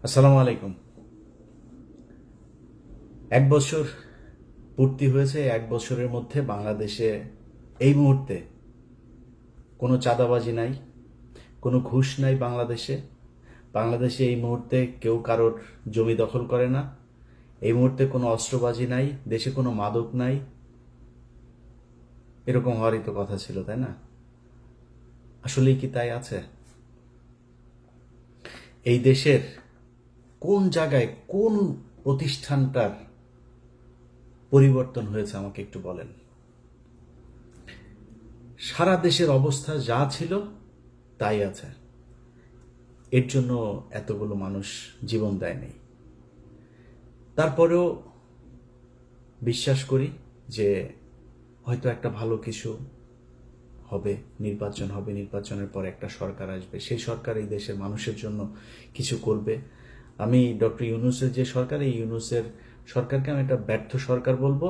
আসসালামু আলাইকুম। 1 বছর পূর্তি হয়েছে। 1 বছরের মধ্যে বাংলাদেশে এই মুহূর্তে কোনো চাঁদাবাজি নাই, কোনো ঘুষ নাই। বাংলাদেশে এই মুহূর্তে কেউ কারোর জমি দখল করে না। এই মুহূর্তে কোনো অস্ত্রবাজি নাই, দেশে কোনো মাদক নাই। এরকম হওয়ারই তো কথা ছিল, তাই না? আসলেই কি তাই আছে? এই দেশের কোন জায়গায় কোন প্রতিষ্ঠানটার পরিবর্তন হয়েছে আমাকে একটু বলেন। সারা দেশের অবস্থা যা ছিল তাই আছে। এর জন্য এতগুলো মানুষ জীবন দেয়নি। তারপরেও বিশ্বাস করি যে হয়তো একটা ভালো কিছু হবে, নির্বাচন হবে, নির্বাচনের পর একটা সরকার আসবে, সেই সরকার এই দেশের মানুষের জন্য কিছু করবে। আমি ডক্টর ইউনূসের যে সরকার, এই ইউনূসের সরকারকে আমি একটা ব্যর্থ সরকার বলবো।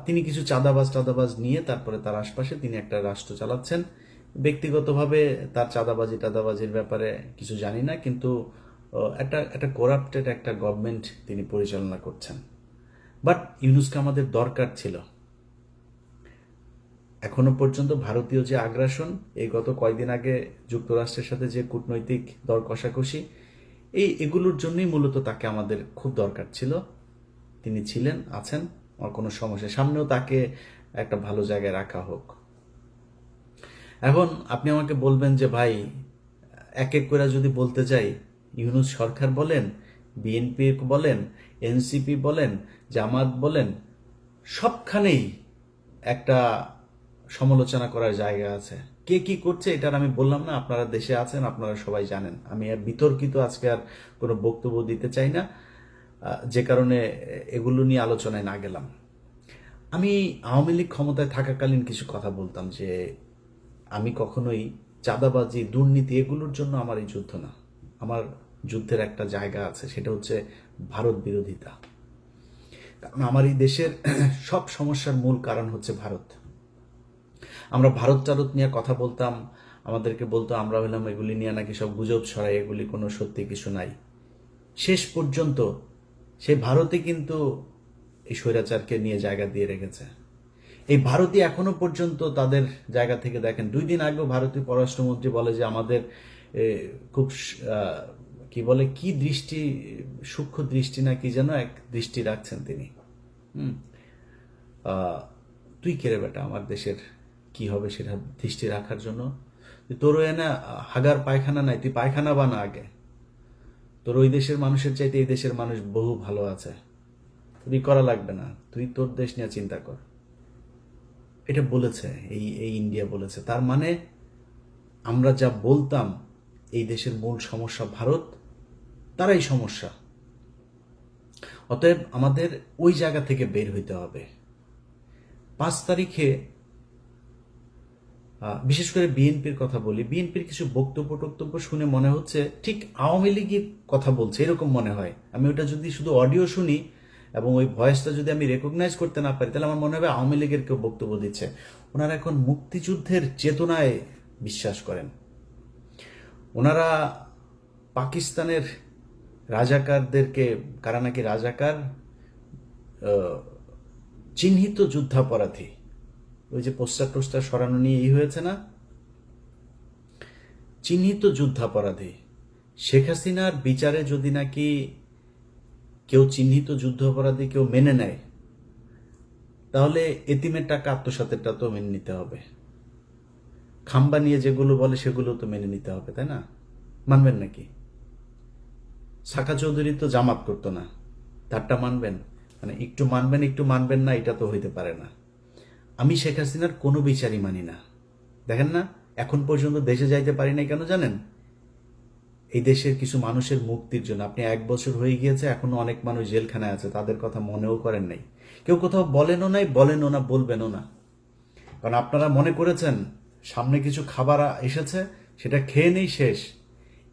তিনি কিছু চাঁদাবাজ নিয়ে তারপরে তার আশপাশে তিনি একটা রাষ্ট্র চালাচ্ছেন। ব্যক্তিগতভাবে তার টাদাবাজির ব্যাপারে কিছু জানি না, কিন্তু একটা একটা করাপ্টেড একটা গভর্নমেন্ট তিনি পরিচালনা করছেন। বাট ইউনূসকে আমাদের দরকার ছিল। এখনো পর্যন্ত ভারতীয় যে আগ্রাসন, এই গত কয়েকদিন আগে যুক্তরাষ্ট্রের সাথে যে কূটনৈতিক দর কষাকষি, এগুলোর জন্যই মূলত তাকে আমাদের খুব দরকার ছিল। তিনি ছিলেন, আছেন, আমার কোনো সমস্যা, সামনেও তাকে একটা ভালো জায়গায় রাখা হোক। এখন আপনি আমাকে বলবেন যে ভাই, এক এক করে যদি বলতে যাই, ইউনূস সরকার বলেন, বিএনপি বলেন, এনসিপি বলেন, জামাত বলেন, সবখানেই একটা সমালোচনা করার জায়গা আছে। কে কি করছে এটার আমি বললাম না, আপনারা দেশে আছেন, আপনারা সবাই জানেন। আমি আর বিতর্কিত আজকে আর কোনো বক্তব্য দিতে চাই না, যে কারণে এগুলো নিয়ে আলোচনায় না গেলাম। আমি আওয়ামী লীগ ক্ষমতায় থাকাকালীন কিছু কথা বলতাম যে আমি কখনোই চাঁদাবাজি, দুর্নীতি এগুলোর জন্য আমার এই যুদ্ধ না। আমার যুদ্ধের একটা জায়গা আছে, সেটা হচ্ছে ভারত বিরোধিতা। কারণ আমার এই দেশের সব সমস্যার মূল কারণ হচ্ছে ভারত। আমরা ভারত টারত নিয়ে কথা বলতাম, আমাদেরকে বলতো আমরা হলাম এগুলি নিয়ে নাকি সব গুজব ছড়াই, এগুলি কোনো সত্যি কিছু নাই। শেষ পর্যন্ত সেই ভারতে কিন্তু এই স্বৈরাচারকে নিয়ে জায়গা দিয়ে রেখেছে। এই ভারতীয় এখনো পর্যন্ত তাদের জায়গা থেকে দেখেন, 2 দিন আগেও ভারতীয় পররাষ্ট্রমন্ত্রী বলে যে আমাদের খুব কি বলে, কি দৃষ্টি, সূক্ষ্ম দৃষ্টি না কি যেন এক দৃষ্টি রাখছেন তিনি। হুম তুই কেড়ে বেটা আমার দেশের কি হবে সেটা দৃষ্টি রাখার জন্য? তোর এনে হাগার পায়খানা নাই, তুই পায়খানা বানা আগে। তোর ওই দেশের মানুষের চাইতে এই দেশের মানুষ বহু ভালো আছে, তুই করা লাগবে না, তুই তোর দেশ নিয়ে চিন্তা কর। এটা বলেছে এই এই ইন্ডিয়া বলেছে। তার মানে আমরা যা বলতাম এই দেশের মূল সমস্যা ভারত, তারাই সমস্যা। অতএব আমাদের ওই জায়গা থেকে বের হইতে হবে। 5 তারিখে বিশেষ করে বিএনপির কথা বলি, বিএনপির কিছু বক্তব্য শুনে মনে হচ্ছে ঠিক আওয়ামী লীগের কথা বলছে, এরকম মনে হয়। আমি ওটা যদি শুধু অডিও শুনি এবং ওই ভয়েসটা যদি আমি রেকগনাইজ করতে না পারি, তাহলে আমার মনে হবে আওয়ামী লীগের কেউ বক্তব্য দিচ্ছে। ওনারা এখন মুক্তিযুদ্ধের চেতনায় বিশ্বাস করেন। ওনারা পাকিস্তানের রাজাকারদেরকে, কারা নাকি রাজাকার, চিহ্নিত যুদ্ধাপরাধী, ওই যে পোস্টার সরানো নিয়ে হয়েছে না, চিহ্নিত যুদ্ধাপরাধী। শেখ হাসিনার বিচারে যদি নাকি কেউ চিহ্নিত যুদ্ধাপরাধী কেউ মেনে নেয়, তাহলে এতিমের টাকা আত্মসাতেরটা তো মেনে নিতে হবে। খাম্বা নিয়ে যেগুলো বলে সেগুলো তো মেনে নিতে হবে, তাই না? মানবেন নাকি? সাকা চৌধুরী তো জামাত করতো না, তারটা মানবেন? মানে একটু মানবেন একটু মানবেন না, এটা তো হইতে পারে না। আমি শেখ হাসিনার কোনো বিচারই মানি না। দেখেন না, এখন পর্যন্ত দেশে যাইতে পারি নাই কেন জানেন? এই দেশের কিছু মানুষের মুক্তির জন্য। আপনি 1 বছর হয়ে গিয়েছে, এখনো অনেক মানুষ জেলখানায় আছে, তাদের কথা মনেও করেন নাই। কেউ কোথাও বলেনও নাই, বলেনও না, বলবেনও না। কারণ আপনারা মনে করেছেন সামনে কিছু খাবার এসেছে, সেটা খেয়ে নেই, শেষ।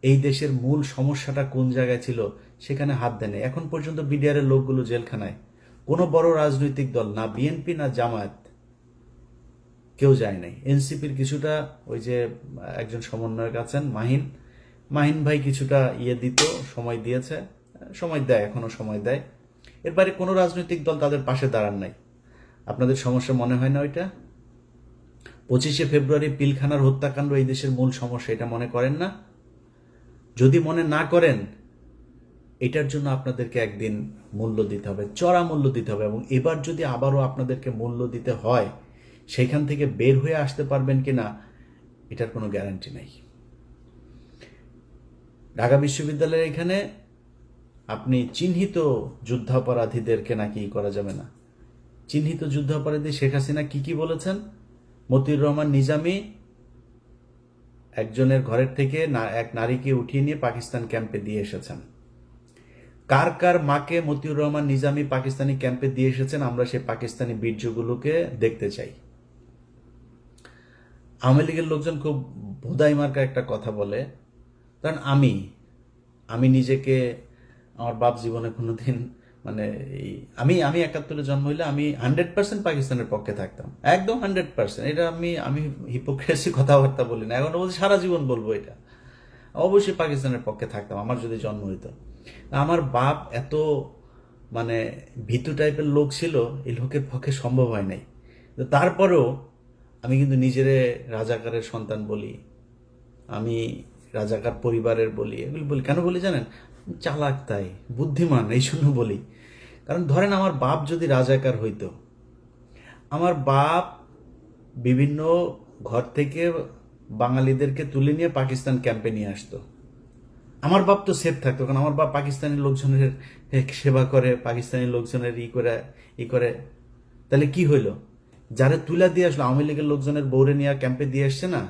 এই দেশের মূল সমস্যাটা কোন জায়গায় ছিল সেখানে হাত দেন। এখন পর্যন্ত বিডিআরের লোকগুলো জেলখানায়। কোনো বড় রাজনৈতিক দল, না বিএনপি না জামায়াত, কেউ যায় নাই। এনসিপির কিছুটা, ওই যে একজন সমন্বয়ক আছেন মাহিন, মাহিন ভাই কিছুটা দিত, সময় দিয়েছে, সময় দেয়, এখনো সময় দেয়। এর বাইরে কোনো রাজনৈতিক দল তাদের পাশে দাঁড়ান নাই। আপনাদের সমস্যা মনে হয় না ওইটা? 25শে ফেব্রুয়ারি পিলখানার হত্যাকাণ্ড এই দেশের মূল সমস্যা, এটা মনে করেন না? যদি মনে না করেন, এটার জন্য আপনাদেরকে একদিন মূল্য দিতে হবে, চড়া মূল্য দিতে হবে। এবং এবার যদি আবারও আপনাদেরকে মূল্য দিতে হয়, সেখান থেকে বের হয়ে আসতে পারবেন কিনা এটার কোনো গ্যারান্টি নাই। ঢাকা বিশ্ববিদ্যালয়ের এখানে আপনি চিহ্নিত যুদ্ধাপরাধীদেরকে নাকি করা যাবে না। চিহ্নিত যুদ্ধাপরাধী শেখ হাসিনা কি বলেছেন? মতিউর রহমান নিজামী একজনের ঘরের থেকে এক নারীকে উঠিয়ে নিয়ে পাকিস্তান ক্যাম্পে দিয়ে এসেছেন। কার কার মাকে মতিউর রহমান নিজামী পাকিস্তানি ক্যাম্পে দিয়ে এসেছেন, আমরা সেই পাকিস্তানি বীর্যগুলোকে দেখতে চাই। আওয়ামী লীগের লোকজন খুব ভোদাই মার্কা একটা কথা বলে, কারণ আমি নিজেকে, আমার বাপ জীবনে কোনোদিন মানে আমি 71-এ জন্ম হইলে আমি 100% পাকিস্তানের পক্ষে থাকতাম, একদম 100%। এটা আমি হিপোক্রেসি কথাবার্তা বলি না, এখন বলছি সারা জীবন বলবো এটা। অবশ্যই পাকিস্তানের পক্ষে থাকতাম আমার যদি জন্ম হইতো। আমার বাপ এত মানে ভীতু টাইপের লোক ছিল, এই লোকের পক্ষে সম্ভব হয় নাই। তারপরেও আমি কিন্তু নিজেরে রাজাকারের সন্তান বলি, আমি রাজাকার পরিবারের বলি, এগুলি বলি। কেন বলি জানেন? চালাক, তাই বুদ্ধিমান, এই জন্য বলি। কারণ ধরেন আমার বাপ যদি রাজাকার হইতো, আমার বাপ বিভিন্ন ঘর থেকে বাঙালিদেরকে তুলে নিয়ে পাকিস্তান ক্যাম্পে নিয়ে আসতো, আমার বাপ তো সেফ থাকতো। কারণ আমার বাপ পাকিস্তানি লোকজনের সেবা করে, পাকিস্তানি লোকজনের ই করে। তাহলে কি হইলো? যারা তুলা দিয়ে আসলো, আওয়ামী লীগের লোকজনের বৌরে নিয়ে ক্যাম্পে দিয়ে আসছে না।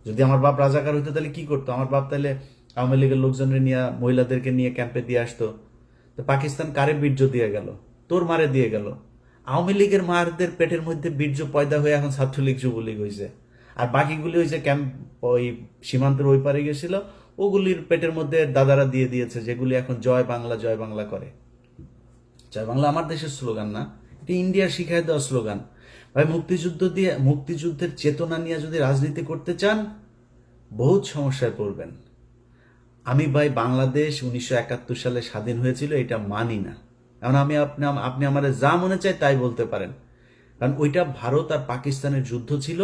যদি আমার বাপ রাজাকার হইতো তাহলে কি করতো? আমার বাপ তাহলে আওয়ামী লীগের লোকজনের নিয়ে, মহিলাদেরকে নিয়ে ক্যাম্পে দিয়ে আসতো। তো পাকিস্তান কারে বীর্য দিয়ে গেল? তোর মারে দিয়ে গেল। আওয়ামী লীগের মারদের পেটের মধ্যে বীর্য পয়দা হয়ে এখন ছাত্রলীগ যুবলীগ হয়েছে। আর বাকিগুলি হয়েছে ক্যাম্প ওই সীমান্তের ওই পারে গেছিল, ওগুলির পেটের মধ্যে দাদারা দিয়ে দিয়েছে, যেগুলি এখন জয় বাংলা জয় বাংলা করে। জয় বাংলা আমার দেশের স্লোগান না, এটি ইন্ডিয়ার শিখায় দেওয়া স্লোগান। ভাই, মুক্তিযুদ্ধের চেতনা নিয়ে যদি রাজনীতি করতে চান, বহুত সমস্যায় পড়বেন। আমি ভাই বাংলাদেশ 1971 সালে স্বাধীন হয়েছিল এটা মানি না। এখন আপনি আমার যা মনে চায় তাই বলতে পারেন, কারণ ওইটা ভারত আর পাকিস্তানের যুদ্ধ ছিল,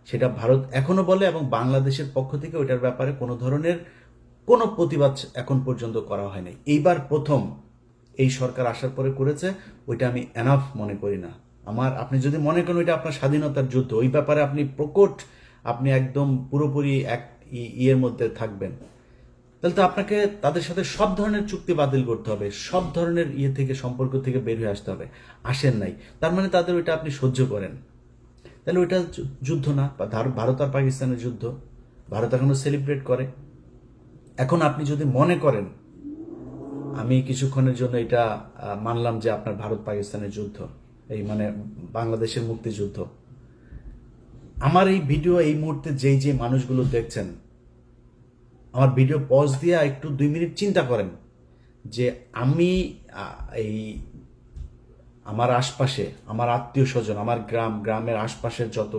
সেটা ভারত এখনো বলে, এবং বাংলাদেশের পক্ষ থেকে ওইটার ব্যাপারে কোনো ধরনের কোনো প্রতিবাদ এখন পর্যন্ত করা হয়নি। এইবার প্রথম এই সরকার আসার পরে করেছে, ওইটা আমি এনাফ মনে করি না। আপনি যদি মনে করেন ওইটা আপনার স্বাধীনতার যুদ্ধ, ওই ব্যাপারে আপনি প্রকট, আপনি একদম পুরোপুরি এক ইয়ের মধ্যে থাকবেন, তাহলে তো আপনাকে তাদের সাথে সব ধরনের চুক্তি বাতিল করতে হবে, সব ধরনের থেকে সম্পর্ক থেকে বের হয়ে আসতে হবে। আসেন নাই, তার মানে তাদের ওইটা আপনি সহ্য করেন। তাহলে ওইটা যুদ্ধ না, ভারত আর পাকিস্তানের যুদ্ধ, ভারত এখনো সেলিব্রেট করে। এখন আপনি যদি মনে করেন, আমি কিছুক্ষণের জন্য এটা মানলাম যে আপনার ভারত পাকিস্তানের যুদ্ধ, এই মানে বাংলাদেশের মুক্তিযুদ্ধ। আমার এই ভিডিও এই মুহূর্তে যে মানুষগুলো দেখছেন, আমার ভিডিও পজ দিয়ে একটু 2 মিনিট চিন্তা করেন যে আমি আমার আশপাশে, আমার আত্মীয় স্বজন, আমার গ্রামের আশপাশের যত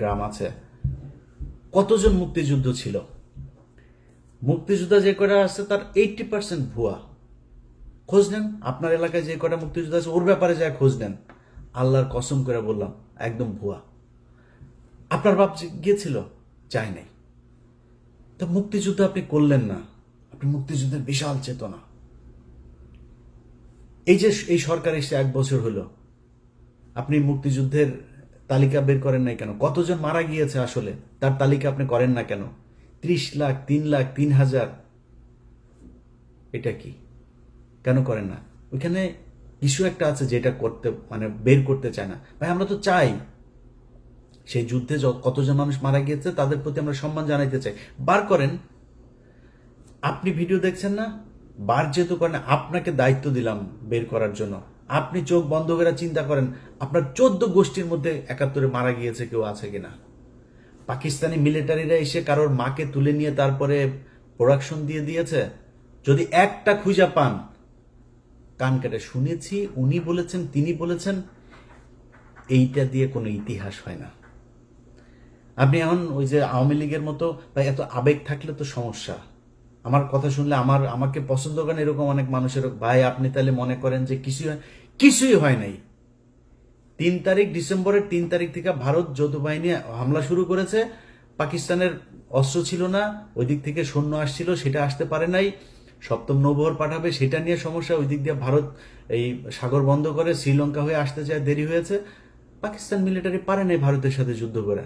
গ্রাম আছে, কতজন মুক্তিযুদ্ধ ছিল। মুক্তিযোদ্ধা যে কটা আছে তার 80% ভুয়া। খোঁজ নেন, আপনার এলাকায় যে কটা মুক্তিযোদ্ধা আছে ওর ব্যাপারে যা খোঁজ নেন, আল্লাহর কসম করে বললাম একদম ভুয়া। আপনার বাপ গিয়েছিল? চাই নাই। তো মুক্তিযুদ্ধ আপনি করলেন না, আপনি মুক্তিযুদ্ধের বিশাল চেতনা। এই সরকার এসে 1 বছর হলো, আপনি মুক্তিযুদ্ধের তালিকা বের করেন নাই কেন? কতজন মারা গিয়েছে আসলে তার তালিকা আপনি করেন না কেন? 30 লাখ, 3 লাখ, 3,000, এটা কি কেন করেন না? ওইখানে কিছু একটা আছে যেটা করতে মানে বের করতে চায় না। ভাই, আমরা তো চাই সেই যুদ্ধে কতজন মানুষ মারা গিয়েছে তাদের প্রতি আমরা সম্মান জানাইতে চাই। বার করেন। আপনি ভিডিও দেখছেন না, বার যেহেতু করেন, আপনাকে দায়িত্ব দিলাম বের করার জন্য। আপনি চোখ বন্ধ করে চিন্তা করেন আপনার 14 গোষ্ঠীর মধ্যে 71-এ মারা গিয়েছে কেউ আছে কিনা। পাকিস্তানি মিলিটারিরা এসে কারোর মাকে তুলে নিয়ে তারপরে প্রোডাকশন দিয়ে দিয়েছে, যদি একটা খুঁজা পান, কান কেটে শুনেছি, উনি বলেছেন, তিনি বলেছেন, এইটা দিয়ে কোনো ইতিহাস হয় না। আপনি এখন ওই যে আওয়ামী লীগের মতো বা এত আবেগ থাকলে তো সমস্যা। আমার কথা শুনলে আমাকে পছন্দ করেন এরকম অনেক মানুষের, ভাই আপনি তাহলে মনে করেন যে কিছুই হয় নাই। 3 তারিখ, ডিসেম্বরের 3 তারিখ থেকে ভারত যৌথ বাহিনী হামলা শুরু করেছে। পাকিস্তানের অস্ত্র ছিল না, ওই দিক থেকে সৈন্য আসছিল, সেটা আসতে পারে নাই। সপ্তম নৌবহর পাঠাবে, সেটা নিয়ে সমস্যা। ওই দিক দিয়ে ভারত এই সাগর বন্ধ করে শ্রীলঙ্কা হয়ে আসতে চায়, দেরি হয়েছে। পাকিস্তান মিলিটারি পারে নাই ভারতের সাথে যুদ্ধ করে,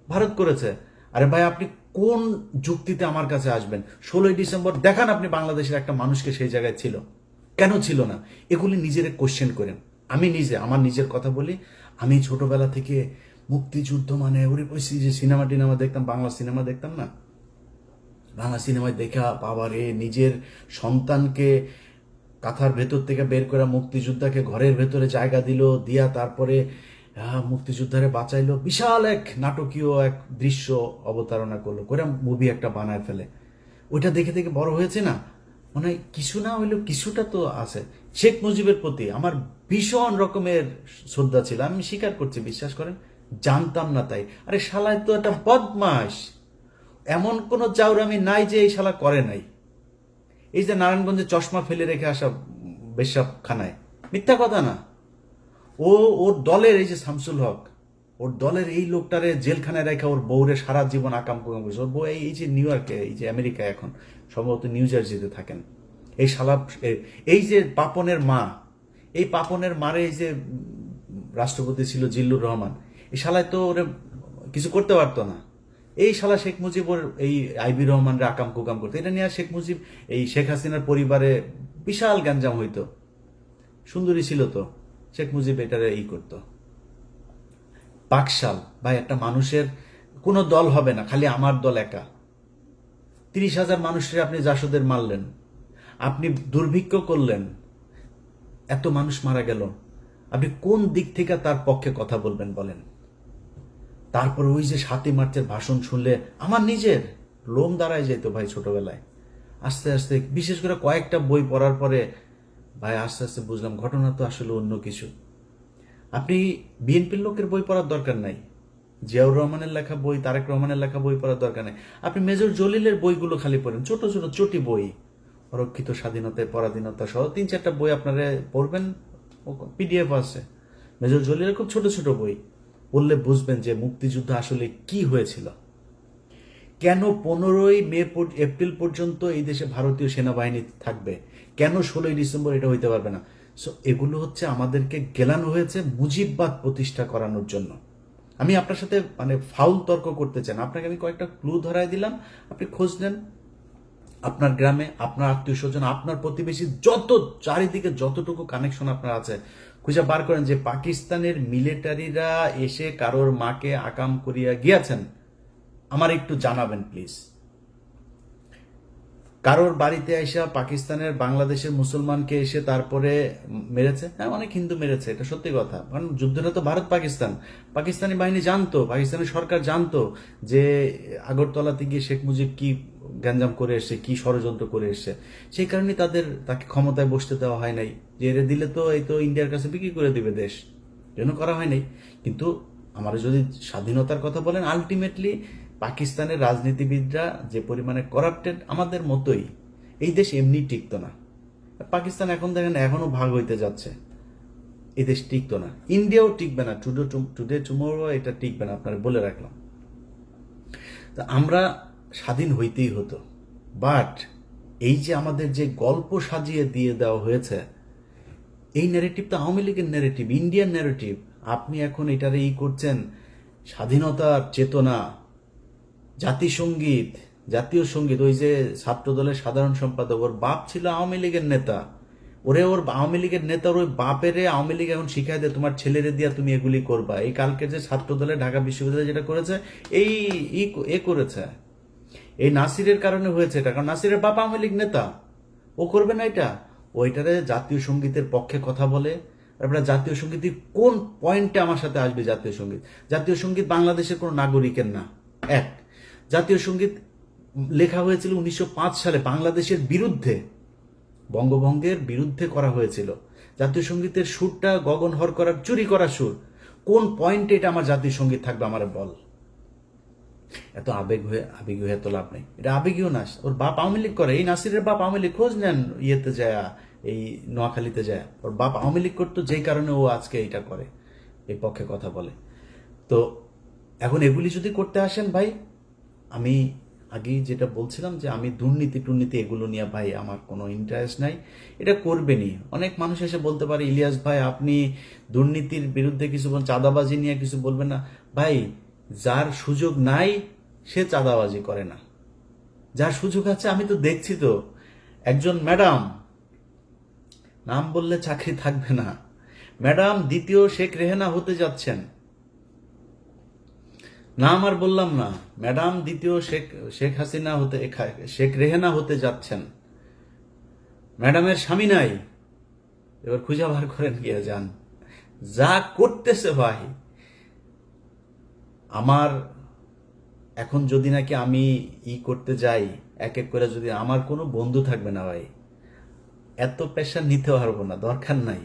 ভারত করেছে। আরে ভাই আপনি কোন যুক্তিতে আমার কাছে আসবেন? 16ই ডিসেম্বর দেখান আপনি বাংলাদেশের একটা মানুষকে সেই জায়গায় ছিল, কেন ছিল না? এগুলি নিজের কোশ্চেন করেন। আমি আমার নিজের কথা বলি, আমি ছোটবেলা থেকে মুক্তিযুদ্ধ মানে ওরে ওই যে সিনেমা টিনেমা দেখতাম, বাংলা সিনেমা দেখতাম না, বাংলা সিনেমায় দেখা বাবারে নিজের সন্তানকে কাঁথার ভেতর থেকে বের করে মুক্তিযোদ্ধাকে ঘরের ভেতরে জায়গা দিল, দিয়া তারপরে মুক্তিযোদ্ধারে বাঁচাইলো, বিশাল এক নাটকীয় এক দৃশ্য অবতারণা করলো, করে মুভি একটা বানায় ফেলে। ওইটা দেখে দেখে বড় হয়েছে না, মানে কিছু না হইলেও কিছুটা তো আছে। শেখ মুজিবের প্রতি আমার ভীষণ রকমের শ্রদ্ধা ছিল, আমি স্বীকার করছি, বিশ্বাস করেন জানতাম না তাই। আরে শালায় তো একটা বদমাস, এমন কোন চাউরামি নাই যে এই শালা করে নাই। এই যে নারায়ণগঞ্জে চশমা ফেলে রেখে আসা বেশ্যাখানায়, মিথ্যা কথা না। ওর দলের এই যে শামসুল হক, ওর দলের এই লোকটারে জেলখানায় রেখে ওর বউরে সারা জীবন আকাম কুকাম করেছে। ওর বউ এই যে নিউ ইয়র্কে, এই যে আমেরিকায় এখন সম্ভবত নিউ জার্সিতে থাকেন। এই শালা, এই যে পাপনের মা, এই পাপনের মারে এই যে রাষ্ট্রপতি ছিল জিল্লুর রহমান, এই শালায় তো ওরে কিছু করতে পারতো না। এই শালা শেখ মুজিব ওর এই আইবি রহমানরে আকাম কুকাম করতো। এটা নিয়ে শেখ মুজিব এই শেখ হাসিনার পরিবারে বিশাল গ্যাঞ্জাম হইতো। সুন্দরী ছিল তো, শেখ মুজিব এটারে করতো। বাকশাল ভাই, একটা মানুষের কোনো দল হবে না, খালি আমার দল একা। 30,000 মানুষের আপনি জাসদের মারলেন, আপনি দুর্ভিক্ষ করলেন, এত মানুষ মারা গেল, আপনি কোন দিক থেকে তার পক্ষে কথা বলবেন বলেন? তারপর ওই যে 7ই মার্চের ভাষণ শুনলে আমার নিজের লোম দাঁড়ায় যেত ভাই। ছোটবেলায় আস্তে আস্তে, বিশেষ করে কয়েকটা বই পড়ার পরে ভাই আস্তে আস্তে বুঝলাম ঘটনা তো আসলে অন্য কিছু। আপনি বিএনপির লোকের বই পড়ার দরকার নাই, জিয়াউর রহমানের লেখা বই, তারেক রহমানের লেখা বই পড়ার দরকার নেই। আপনি মেজর জলিলের বইগুলো খালি পড়েন, ছোট ছোট চটি বই, অরক্ষিত স্বাধীনতায় পরাধীনতা সহ 3-4টা বই আপনারা পড়বেন, পিডিএফ আছে মেজর জলিলের, খুব ছোট ছোট বই পড়লে বুঝবেন যে মুক্তিযুদ্ধ আসলে কি হয়েছিল, কেন 15ই মে এপ্রিল পর্যন্ত এই দেশে ভারতীয় সেনাবাহিনী থাকবে, কেন 16ই ডিসেম্বর এটা হইতে পারবে না। সো এগুলো হচ্ছে আমাদেরকে গেলানো হয়েছে মুজিববাদ প্রতিষ্ঠা করানোর জন্য। আমি আপনার সাথে মানে ফাউল তর্ক করতে চান, আপনাকে আমি কয়েকটা ক্লু ধরাই দিলাম, আপনি খোঁজ নেন। আপনার গ্রামে, আপনার আত্মীয় স্বজন, আপনার প্রতিবেশী, যত চারিদিকে যতটুকু কানেকশন আপনার আছে, খুঁজে বার করেন যে পাকিস্তানের মিলিটারিরা এসে কারোর মাকে আকাম করিয়া গিয়েছেন, আমার একটু জানাবেন প্লিজ। কারোর বাড়িতে এসে পাকিস্তানের বাংলাদেশের মুসলমানকে এসে তারপরে মেরেছে? হ্যাঁ, অনেক হিন্দু মেরেছে, এটা সত্যি কথা। কারণ যুদ্ধটা তো ভারত পাকিস্তান, পাকিস্তানি বাহিনী জানতো, পাকিস্তানের সরকার জানতো যে আগরতলাতে গিয়ে শেখ মুজিব কি গ্যাঞ্জাম করে এসছে, কি ষড়যন্ত্র করে এসছে। সেই কারণে তাকে ক্ষমতায় বসতে দেওয়া হয় নাই, যে এর দিলে তো এই তো ইন্ডিয়ার কাছে বিক্রি করে দিবে দেশ, জন্য করা হয় নাই। কিন্তু আমার যদি স্বাধীনতার কথা বলেন, আলটিমেটলি পাকিস্তানের রাজনীতিবিদরা যে পরিমাণে করাপ্টেড, আমাদের মতোই, এই দেশ এমনি টিকতো না। পাকিস্তান এখন দেখেন এখনো ভাগ হইতে যাচ্ছে, এই দেশ টিকতো না, ইন্ডিয়াও টিকবে না, টুডে টুমোরো এটা টিকবে না, আপনারা বলে রাখলাম। তা আমরা স্বাধীন হইতেই হতো, বাট এই যে আমাদের যে গল্প সাজিয়ে দিয়ে দেওয়া হয়েছে, এই ন্যারেটিভ তো আওয়ামী লীগের ন্যারেটিভ, ইন্ডিয়ান ন্যারেটিভ। আপনি এখন এটারে করছেন স্বাধীনতার চেতনা, জাতিসঙ্গীত, জাতীয় সঙ্গীত। ওই যে ছাত্র দলের সাধারণ সম্পাদক, ওর বাপ ছিল আওয়ামী লীগের নেতা, ওর আওয়ামী লীগের নেতার ওই বাপেরে আওয়ামী লীগ এখন শিখাই দেয় তোমার ছেলেরে দিয়া তুমি এগুলি করবা। এই কালকে যে ছাত্র দলে ঢাকা বিশ্ববিদ্যালয় যেটা করেছে, এই করেছে, এই নাসিরের কারণে হয়েছে এটা, কারণ নাসিরের বাপ আওয়ামী লীগ নেতা, ও করবে না এটা। ওইটারে জাতীয় সঙ্গীতের পক্ষে কথা বলে। তারপরে জাতীয় সঙ্গীত কোন পয়েন্টে আমার সাথে আসবে? জাতীয় সঙ্গীত, জাতীয় সঙ্গীত বাংলাদেশের কোনো নাগরিকের না। এক, জাতীয় সঙ্গীত লেখা হয়েছিল 1905 সালে বাংলাদেশের বিরুদ্ধে, বঙ্গভঙ্গের বিরুদ্ধে করা হয়েছিল। জাতীয় সঙ্গীতের সুরটা গগন হর করার চুরি করা সুর, কোন পয়েন্টে এটা আমার জাতীয় সঙ্গীত থাকবে আমার বল? এত আবেগী হয়ে তো লাভ নেই, এটা আবেগীয় না। ওর বাপ আওয়ামী লীগ করে, এই নাসিরের বাপ আওয়ামী লীগ, খোঁজ নেন ইয়েতে যায়, এই নোয়াখালীতে যায়, ওর বাপ আওয়ামী লীগ করতো, যেই কারণে ও আজকে এইটা করে, এই পক্ষে কথা বলে। তো এখন এগুলি যদি করতে আসেন ভাই, আমি আগেই যেটা বলছিলাম যে আমি দুর্নীতি এগুলো নিয়ে ভাই আমার কোনো ইন্টারেস্ট নাই, এটা করবেনই। অনেক মানুষ এসে বলতে পারে, ইলিয়াস ভাই আপনি দুর্নীতির বিরুদ্ধে কিছু বলেন, চাঁদাবাজি নিয়ে কিছু বলবেন না। ভাই, যার সুযোগ নাই সে চাঁদাবাজি করে না, যার সুযোগ আছে, আমি তো দেখছি তো, একজন ম্যাডাম, নাম বললে চাকরি থাকবে না, ম্যাডাম দ্বিতীয় শেখ রেহেনা হতে যাচ্ছেন, নাম আর বললাম না, ম্যাডাম দ্বিতীয় শেখ হাসিনা হতে, শেখ রেহেনা হতে যাচ্ছেন। ম্যাডামের স্বামী নাই, এবার খুঁজে বার করেন গিয়ে যান। যা করতেছে ভাই, আমার এখন যদি নাকি আমি করতে যাই এক এক করে, যদি আমার কোনো বন্ধু থাকবে না ভাই, এত প্রেশার নিতে পারবো না, দরকার নাই।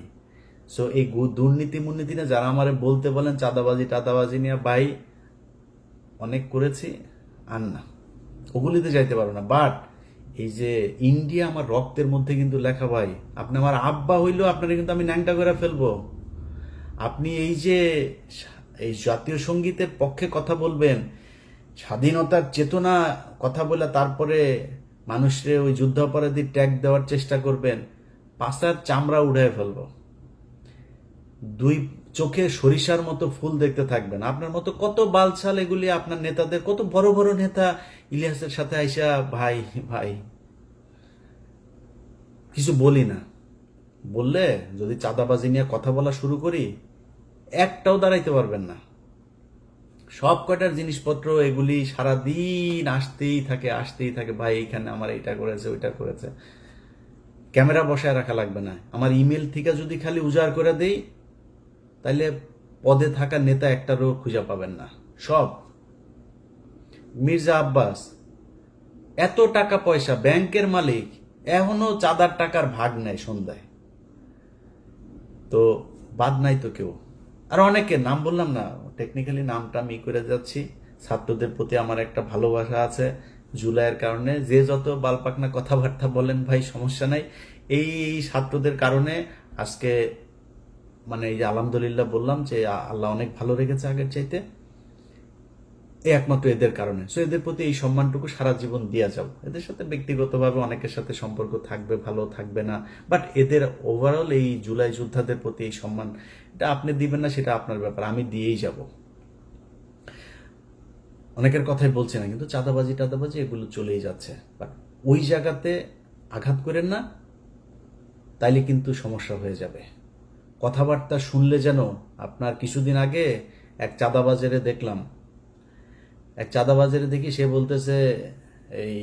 সো এই দুর্নীতি মুর্নীতি না, যারা আমারে বলতে বলেন চাঁদাবাজি টাদাবাজি নিয়ে, ভাই অনেক করেছি, আর না, ওগুলিতে যাইতে পারবো না। বাট এই যে ইন্ডিয়া আমার রক্তের মধ্যে কিন্তু লেখা ভাই, আপনি আমার আব্বা হইলেও আপনারা কিন্তু আমি ন্যাংটা করে ফেলবো। আপনি এই যে এই জাতীয় সঙ্গীতের পক্ষে কথা বলবেন, স্বাধীনতার চেতনা কথা বলে তারপরে মানুষরে ওই যুদ্ধাপরাধী ট্যাগ দেওয়ার চেষ্টা করবেন, পাছার চামড়া উড়ায় ফেলবো। দুই চোখে সরিষার মতো ফুল দেখতে থাকবেন। আপনার মতো কত বালছাল এগুলি, আপনার নেতাদের, কত বড় বড় নেতা ইলিয়াসের সাথে আইসা, ভাই ভাই কিছু বলি না, বললে যদি চাঁদাবাজি নিয়ে কথা বলা শুরু করি, একটাও দাঁড়াইতে পারবেন না। সব কয়টার জিনিসপত্র এগুলি সারাদিন আসতেই থাকে, ভাই এইখানে আমার এইটা করেছে ওইটা করেছে। ক্যামেরা বসায় রাখা লাগবে না, আমার ইমেল থেকে যদি খালি উজাড় করে দেই, তাইলে পদে থাকা নেতা একটারও খুঁজে পাবেন না। সব মির্জা আব্বাস, এত টাকা পয়সা, ব্যাংকের মালিক, এখনো চাঁদার টাকার ভাগ নেয় সন্ধ্যায়, তো বাদ নাই তো কেউ। আর অনেকে নাম বললাম না, টেকনিক্যালি নামটা আমি করে যাচ্ছি। ছাত্রদের প্রতি আমার একটা ভালোবাসা আছে জুলাইয়ের কারণে, যে যত বালপাকনা কথাবার্তা বলেন ভাই সমস্যা নাই, এই ছাত্রদের কারণে আজকে মানে এই যে আলহামদুলিল্লাহ বললাম যে আল্লাহ অনেক ভালো রেখেছে আগের চাইতে, এই একমাত্র এদের কারণে। সো এদের প্রতি এই সম্মানটুকু সারা জীবন দিয়া যাও। এদের সাথে ব্যক্তিগতভাবে অনেকের সাথে সম্পর্ক থাকবে, ভালো থাকবে না, বাট এদের ওভারঅল এই জুলাই যোদ্ধাদের প্রতি এই সম্মান, এটা আপনি দিবেন না সেটা আপনার ব্যাপার, আমি দিয়েই যাব। অনেকের কথাই বলছি না, কিন্তু চাঁদাবাজি টাদাবাজি এগুলো চলেই যাচ্ছে, বাট ওই জায়গাতে আঘাত করেন না, তাইলে কিন্তু সমস্যা হয়ে যাবে। কথাবার্তা শুনলে যেন আপনার, কিছুদিন আগে এক চাঁদাবাজারে দেখলাম, এক চাঁদাবাজারে দেখি সে বলতেছে, এই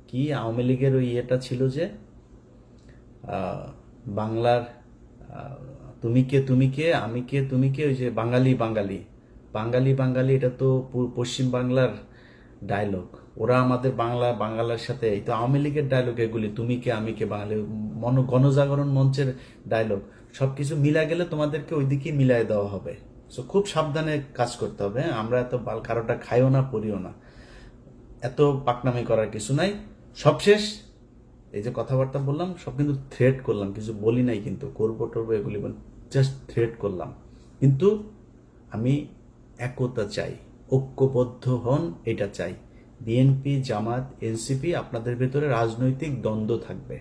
কি আওয়ামী লীগের ওই ইয়েটা ছিল যে বাংলার তুমি কে আমি কে তুমি কে, ওই যে বাঙালি বাঙালি বাঙালি বাঙালি, এটা তো পশ্চিম বাংলার ডায়লগ, ওরা আমাদের বাংলার সাথে, এই তো আওয়ামী লীগের ডায়লগ এগুলি, তুমি কে আমি কে বাঙালি, গণজাগরণ মঞ্চের ডায়লগ, সবকিছু মিলা গেলে তোমাদেরকে ওইদিকে মিলাই দেওয়া হবে। সো খুব সাবধানে কাজ করতে হবে। আমরা এত কারোটা খাইও না, পড়িও না, এত পাকনামি করার কিছু নাই। সবশেষ এই যে কথাবার্তা বললাম, সব কিন্তু থ্রেট করলাম, কিছু বলি নাই কিন্তু করবো টরবো এগুলি, জাস্ট থ্রেট করলাম। কিন্তু আমি একতা চাই, ঐক্যবদ্ধ হন, এটা চাই। বিএনপি জামাত এনসিপি, আপনাদের ভেতরে রাজনৈতিক দ্বন্দ্ব থাকবে,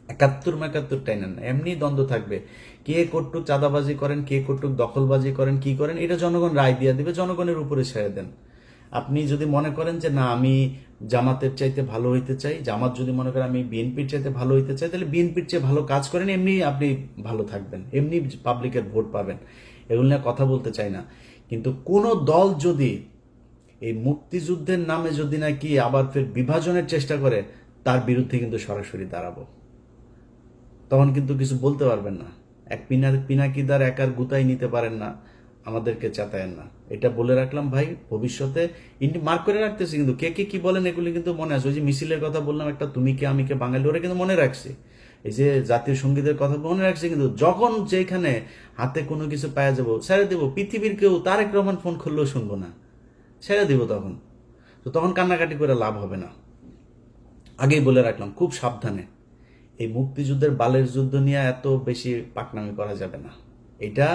71 টাইনেন না, এমনি দ্বন্দ্ব থাকবে। কে কটুক চাঁদাবাজি করেন, কে কটুক দখলবাজি করেন, কি করেন, এটা জনগণ রায় দিয়ে দিবে, জনগণের উপরে ছেড়ে দেন। আপনি যদি মনে করেন যে না আমি জামাতের চাইতে ভালো হইতে চাই, জামাত যদি মনে করেন আমি বিএনপির চাইতে ভালো হইতে চাই, তাহলে বিএনপির চেয়ে ভালো কাজ করেন, এমনি আপনি ভালো থাকবেন, এমনি পাবলিকের ভোট পাবেন। এগুলো নিয়ে কথা বলতে চাই না, কিন্তু কোন দল যদি এই মুক্তিযুদ্ধের নামে যদি নাকি আবার ফের বিভাজনের চেষ্টা করে, তার বিরুদ্ধে কিন্তু সরাসরি দাঁড়াবো। তখন কিন্তু কিছু বলতে পারবেন না, এক পিনাকিদার একার গুতাই নিতে পারেন না, আমাদেরকে চাতায়েন না। এটা বলে রাখলাম ভাই, ভবিষ্যতে মার্ক করে রাখতেছি, কিন্তু কে কে কি বলেন এগুলি কিন্তু মনে আছে। ওই যে মিছিলের কথা বললাম একটা, তুমি কে আমি কে বাঙালি, ওরা কিন্তু মনে রাখছে। এই যে জাতীয় সঙ্গীতের কথা মনে রাখছে, কিন্তু যখন যেখানে হাতে কোনো কিছু পাওয়া যাবো ছেড়ে দেবো, পৃথিবীর কেউ তারেক রহমান ফোন করলেও শুনবো না। ছেড়ে দিব তখন। তো তখন কান্নাকাটি করে লাভ হবে না। আগেই বলে রাখলাম, খুব সাবধানে। এই মুক্তিযুদ্ধের বালের যুদ্ধ নিয়ে এত বেশি পাকনামি করা যাবে না। এটা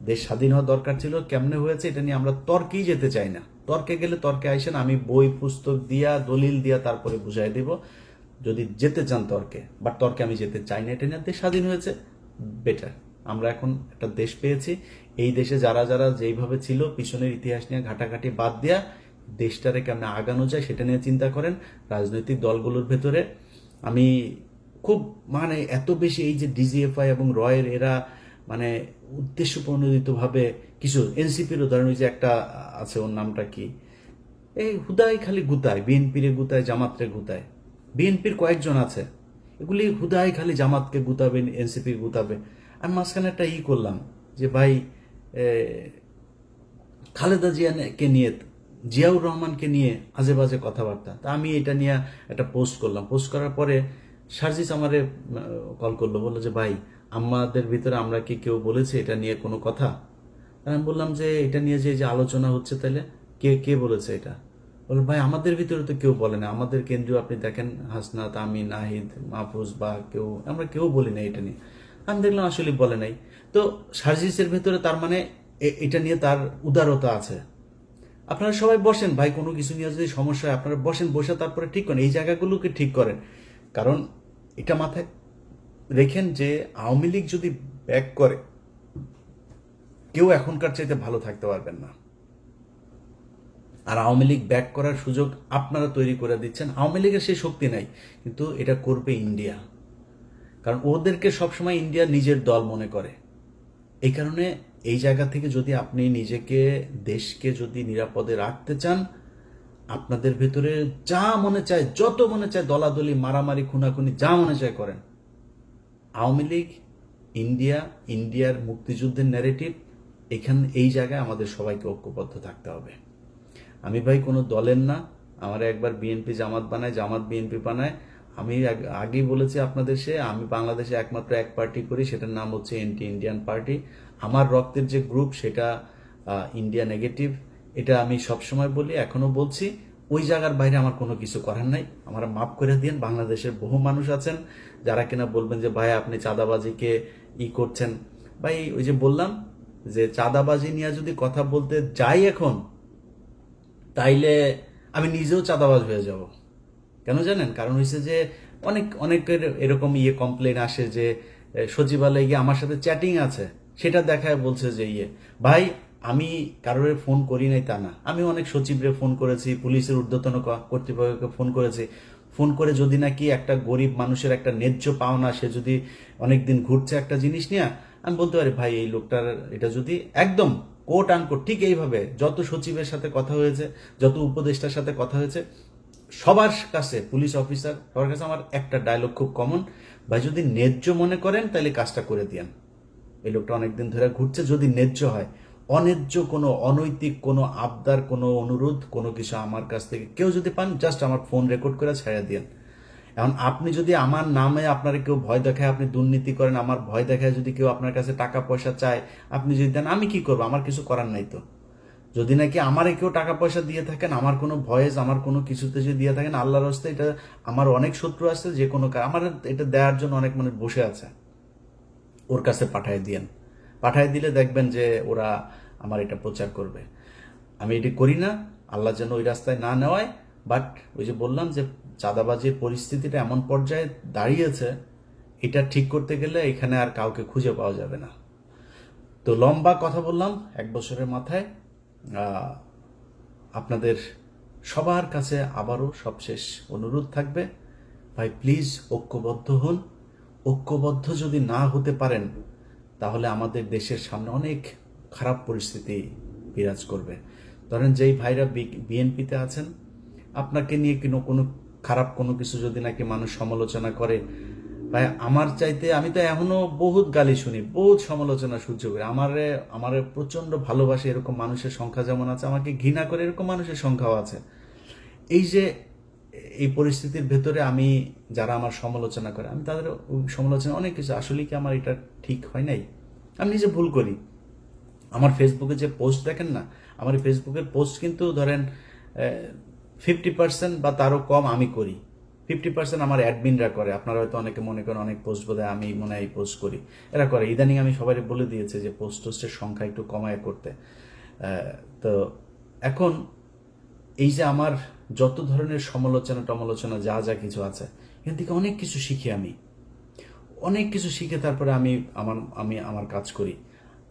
দেশ স্বাধীন হওয়া দরকার ছিল, কেমনে হয়েছে এটা নিয়ে আমরা তর্কেই যেতে চাই না। তর্কে গেলে তর্কে আইসেন, আমি বই পুস্তক দিয়া দলিল দিয়া তারপরে বুঝাই দেব যদি যেতে চান তর্কে। বাট তর্কে আমি যেতে চাই না। এটা নিয়ে দেশ স্বাধীন হয়েছে, বেটার। আমরা এখন একটা দেশ পেয়েছি। এই দেশে যারা যারা যেইভাবে ছিল পিছনের ইতিহাস নিয়ে ঘাটাঘাটি বাদ দিয়া দেশটারে কেমনে আগানো যায় সেটা নিয়ে চিন্তা করেন। রাজনৈতিক দলগুলোর ভেতরে আমি খুব এত বেশি এই যে ডিজিএফআই এবং রয়ের এরা উদ্দেশ্য প্রণোদিতভাবে কিছু এনসিপির উদাহরণ, ওই যে একটা আছে, ওর নামটা কি, এই হুদাই খালি গুতায়, বিএনপির গুতায়, জামাতরে গুতায়। বিএনপির কয়েকজন আছে, এগুলি হুদাই খালি জামাতকে গুতাবে, এনসিপি গুতাবে। আমি মাঝখানে একটা করলাম যে ভাই, খালেদা জিয়াকে নিয়ে, জিয়াউর রহমানকে নিয়ে আজে বাজে কথাবার্তা। তা আমি এটা নিয়ে একটা পোস্ট করলাম। পোস্ট করার পরে সার্জিস আমারে কল করলো, বললো যে ভাই, আমাদের ভিতরে আমরা কি কেউ বলেছে এটা নিয়ে কোনো কথা? আমি বললাম যে এটা নিয়ে যে আলোচনা হচ্ছে, তাহলে কে কে বলেছে এটা? বলল ভাই, আমাদের ভিতরে তো কেউ বলে না। আমাদের কেন্দ্রীয় আপনি দেখেন, হাসনাত, আমি, নাহিদ, মাহফুজ বা কেউ, আমরা কেউ বলি না এটা নিয়ে। আমি দেখলাম আসলে বলে নাই। তো সার্জিসের ভেতরে তার এটা নিয়ে তার উদারতা আছে। আপনারা সবাই বসেন ভাই, কোনো কিছু নিয়ে যদি সমস্যা হয় আপনারা বসেন, বসে তারপরে ঠিক করেন, এই জায়গাগুলোকে ঠিক করেন। কারণ এটা মাথায় রেখেন যে আওয়ামী লীগ যদি ব্যাক করে, কেউ এখনকার চাইতে ভালো থাকতে পারবেন না। আর আওয়ামী লীগ ব্যাক করার সুযোগ আপনারা তৈরি করে দিচ্ছেন। আওয়ামী লীগের সেই শক্তি নাই, কিন্তু এটা করবে ইন্ডিয়া। কারণ ওদেরকে সবসময় ইন্ডিয়া নিজের দল মনে করে। এই কারণে এই জায়গা থেকে যদি আপনি নিজেকে, দেশকে যদি নিরাপদে রাখতে চান, আপনাদের ভেতরে যা মনে চায়, যত মনে চায় দলাদলি, মারামারি, খুনাখুনি, যা মনে চায় করেন। আওয়ামী লীগ, ইন্ডিয়া, ইন্ডিয়ার মুক্তিযুদ্ধের ন্যারেটিভ, এই জায়গায় আমাদের সবাইকে ঐক্যবদ্ধ থাকতে হবে। আমি ভাই কোনো দলের না। আমার একবার বিএনপি জামাত বানায়, জামাত বিএনপি বানায়। আমি আগেই বলেছি আপনাদের, আমি বাংলাদেশে একমাত্র এক পার্টি করি, সেটার নাম হচ্ছে এন্টি ইন্ডিয়ান পার্টি। আমার রক্তের যে গ্রুপ সেটা ইন্ডিয়া নেগেটিভ, এটা আমি সবসময় বলি, এখনো বলছি। ওই জায়গার বাইরে আমার কোনো কিছু করার নাই। আমার মাফ করে দিন। বাংলাদেশের বহু মানুষ আছেন যারা কিনা বলবেন যে ভাই আপনি চাঁদাবাজিকে করছেন। ভাই ওই যে বললাম যে চাঁদাবাজি নিয়ে যদি কথা বলতে যাই এখন, তাইলে আমি নিজেও চাঁদাবাজ হয়ে যাব। কেন জানেন? কারণ হচ্ছে যে অনেকের এরকম কমপ্লেন আসে যে সচিবালয়ে গিয়ে আমার সাথে চ্যাটিং আছে, সেটা দেখায় বলছে যে ভাই আমি কারোর ফোন করি নাই তা না। আমি অনেক সচিবরে ফোন করেছি, পুলিশের ঊর্ধ্বতন কর্তৃপক্ষকে ফোন করেছি। ফোন করে যদি নাকি একটা গরিব মানুষের একটা ন্যায্য পাওনা, সে যদি অনেকদিন ঘুরছে একটা জিনিস নিয়ে, আমি বলতে পারি ভাই এই লোকটার এটা যদি একদম কোট আনকোট ঠিক এইভাবে যত সচিবের সাথে কথা হয়েছে, যত উপদেষ্টার সাথে কথা হয়েছে, সবার কাছে, পুলিশ অফিসার সবার কাছে আমার একটা ডায়লগ খুব কমন, ভাই যদি ন্যায্য মনে করেন তাহলে কাজটা করে দিয়েন। এই লোকটা অনেকদিন ধরে ঘুরছে, যদি ন্যায্য হয়। অন্যায্য কোনো, অনৈতিক কোনো আবদার, কোনো অনুরোধ, কোনো কিছু আমার কাছ থেকে কেউ যদি পান, জাস্ট আমার ফোন রেকর্ড করে ছেড়ে দিয়েন। এখন আপনি যদি আমার নামে আপনার কেউ ভয় দেখায়, আপনি দুর্নীতি করেন, আমার ভয় দেখায় যদি কেউ আপনার কাছে টাকা পয়সা চায়, আপনি যদি দেন, আমি কি করবো? আমার কিছু করার নাই তো। যদি নাকি আমারে কেউ টাকা পয়সা দিয়ে থাকেন, আমার কোনো ভয়েস, আমার কোনো কিছুতে যদি দিয়ে থাকেন, আল্লাহর রাস্তায়, এটা আমার অনেক শত্রু আছে, যে কোনো আমার এটা দেওয়ার জন্য অনেক মানুষ বসে আছে, ওর কাছে পাঠায় দিয়েন। পাঠায় দিলে দেখবেন যে ওরা আমার এটা প্রচার করবে। আমি এটি করি না, আল্লাহ যেন ওই রাস্তায় না নেওয়ায়। বাট ওই যে বললাম যে চাঁদাবাজির পরিস্থিতিটা এমন পর্যায়ে দাঁড়িয়েছে, এটা ঠিক করতে গেলে এখানে আর কাউকে খুঁজে পাওয়া যাবে না। তো লম্বা কথা বললাম 1 বছরের মাথায়। আপনাদের সবার কাছে আবারও সবশেষ অনুরোধ থাকবে, ভাই প্লিজ ঐক্যবদ্ধ হন। ঐক্যবদ্ধ যদি না হতে পারেন, তাহলে আমাদের দেশের সামনে অনেক খারাপ পরিস্থিতি বিরাজ করবে। ধরেন যেই ভাইরা বিএনপিতে আছেন, আপনাকে নিয়ে কোনো খারাপ কোনো কিছু যদি নাকি মানুষ সমালোচনা করে, ভাই আমার চাইতে, আমি তো এখনো বহুত গালি শুনি, বহুত সমালোচনা সহ্য করি। আমারে প্রচন্ড ভালোবাসে এরকম মানুষের সংখ্যা যেমন আছে, আমাকে ঘৃণা করে এরকম মানুষের সংখ্যাও আছে। এই যে এই পরিস্থিতির ভেতরে আমি, যারা আমার সমালোচনা করে, আমি তাদের সমালোচনা অনেক কিছু, আসলে কি আমার এটা ঠিক হয় নাই, আমি নিজে ভুল করি, আমার ফেসবুকে যে পোস্ট দেখেন না, আমার ফেসবুকের পোস্ট কিন্তু ধরেন 50% বা তারও কম আমি করি, 50% আমার অ্যাডমিনরা করে। আপনারা হয়তো অনেকে মনে করেন অনেক পোস্ট বোধহয় আমি মনে হয় পোস্ট করি, এরা করে। ইদানিং আমি সবাই বলে দিয়েছে যে পোস্টের সংখ্যা একটু কমায় করতে। তো এখন এই যে আমার যত ধরনের সমালোচনা টমালোচনা যা যা কিছু আছে, এখান থেকে অনেক কিছু শিখি, আমি অনেক কিছু শিখে তারপরে আমি আমার কাজ করি।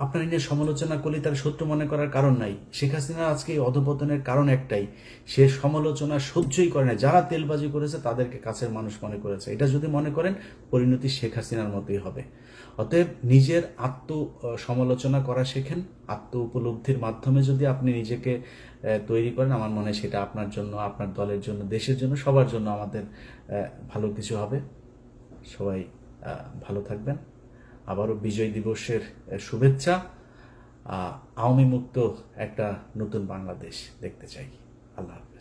আপনার নিয়ে সমালোচনা করলে তার শত্রু মনে করার কারণ নাই। শেখ হাসিনা আজকে এই অধপতনের কারণ একটাই, সে সমালোচনা সহ্যই করে না। যারা তেলবাজি করেছে তাদেরকে কাছের মানুষ মনে করেছে। এটা যদি মনে করেন, পরিণতি শেখ হাসিনার মতোই হবে। অতএব নিজের সমালোচনা করা শেখেন। আত্ম উপলব্ধির মাধ্যমে যদি আপনি নিজেকে তৈরি করেন, আমার মনে হয় সেটা আপনার জন্য, আপনার দলের জন্য, দেশের জন্য, সবার জন্য আমাদের ভালো কিছু হবে। সবাই ভালো থাকবেন। আবারও বিজয় দিবসের শুভেচ্ছা। আওয়ামী মুক্ত একটা নতুন বাংলাদেশ দেখতে চাই। আল্লাহ হাফেজ।